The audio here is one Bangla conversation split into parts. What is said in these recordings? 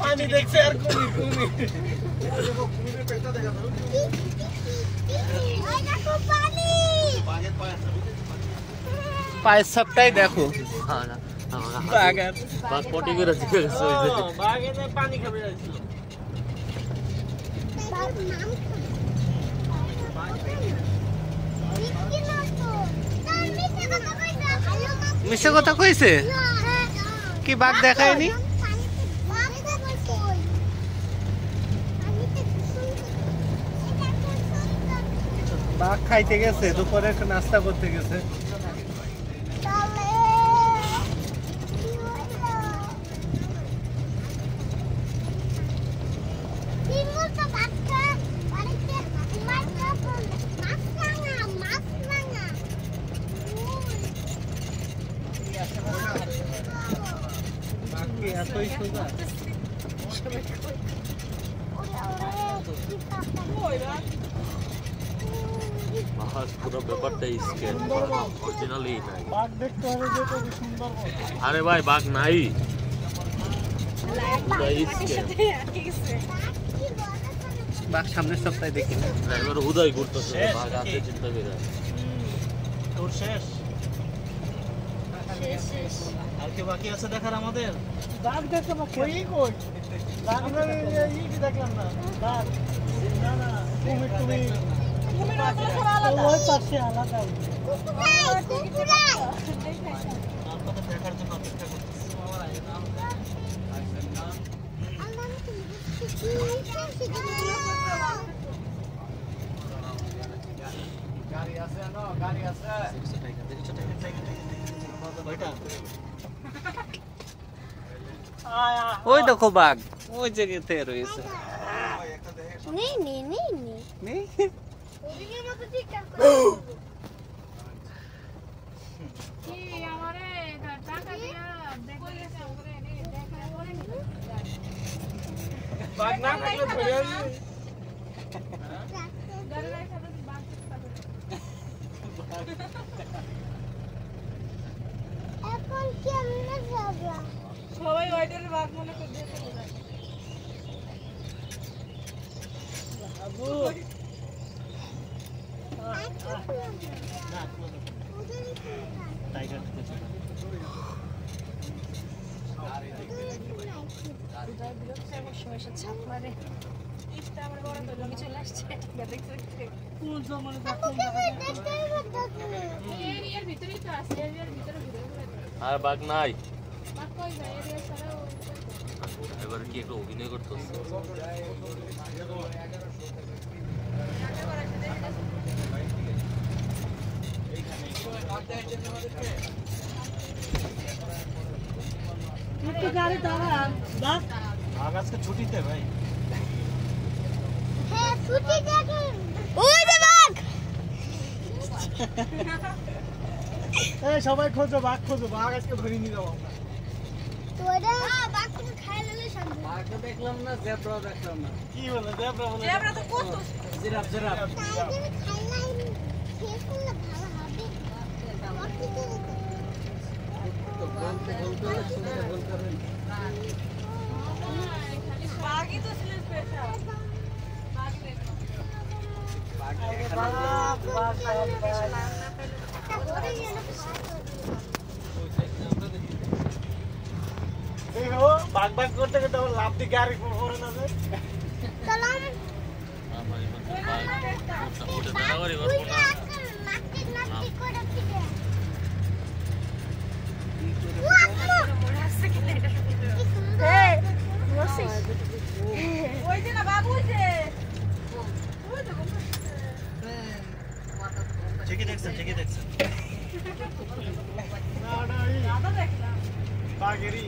পানি দেখছে আর কুমির দেখো কুমিরের পেটটা দেখা দাও ওই দেখো পানি বাঘের পায়ের সাপটাই দেখো বাঘ পটি করে দিয়ে গেছে ওই যে বাঘ এনে পানি খাবে যাচ্ছিল বাঘ নাম মিশে কথা কইছে কি বাঘ দেখায়নি বাঘ খাইতে গেছে দুপুরে একটা নাস্তা করতে গেছে এতই সোজা পুরো ব্যাপারটা স্ক্যান অরিজিনালি নাই বাঘ দেখতে হবে যে কত সুন্দর আরে ভাই বাঘ নাই বাঘ সামনের সপ্তাহে দেখি না এবার উদয় ঘুরতেছে বাঘ আছে চিন্তা করে তোর শেষ আর কি বাকি আছে দেখার আমাদের বাঘ দেখতে কই বাঘ এই কি দেখলাম না বাঘ না না কুমির ওই পাশে আলাদা আপনাদের দেখার জন্য অপেক্ষা করতেছি গাড়ি আছে না গাড়ি আছে ওই দেখো বাঘ ওই জায়গাতে রয়েছে নেই নেই নেই নেই ওদিকে মতো ঠিক করো কি আমারে টাকা দিয়া দেখো গেছে ওরে এনে দেখা করে বাঘ না থাকলে ধরে আসি গাড়ি রাখা তো বাঘ এখন কেমনে যাবে সবাই ওইটারে বাঘ মনে করে দিয়ে চলে যায় বাবু টাইগার ছাপ মারে চলে আসছে আর বাঘ নাই এবার কি একটু অভিনয় করতেছে গাড়ি দাঁড়া বাঘ আজকে ছুটিতে ভাই হ্যাঁ ছুটি দেখে ওই যে বাঘ এই সবাই খোঁজো বাঘ আজকে ধরে নিয়ে যাবো আমরা তোরা বাঘ তুমি খাই ললে শান্ত বাঘ দেখলাম না জেব্রা দেখলাম না কি বলে জেব্রা তো কত জিরাফ খাইলাই শেষ করলে ভালো হবে তো বলতে বাঘই তো ছিল স্পেশাল বাঘ দেখো বাঘ করতে করতে লাভ দিয়ে গাড়ি পড়ে না ঠিকই দেখছেন বাঘেরই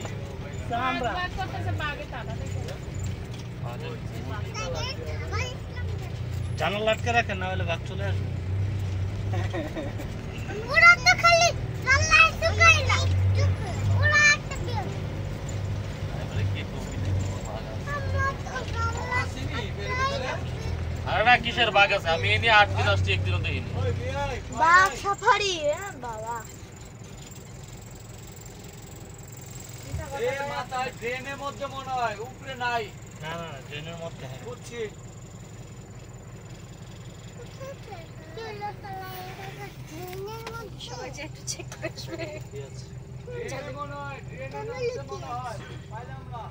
জানালা লাটকে রাখেন না হলে বাঘ চলে আসবে কিসের বাঘ আছে আমি এনে 8 দিন আসছি একদিনও দেখিনি বাঘ সাফারি বাবা এই মাথায় ড্রেনের মধ্যে মনে হয় উপরে নাই। না না ড্রেনের মধ্যে হ্যাঁ বুঝছি। সবাই যে একটু চেক করবে। ড্রেনের মনে হয়, ড্রেনের মধ্যে মনে হয় পাইলাম না।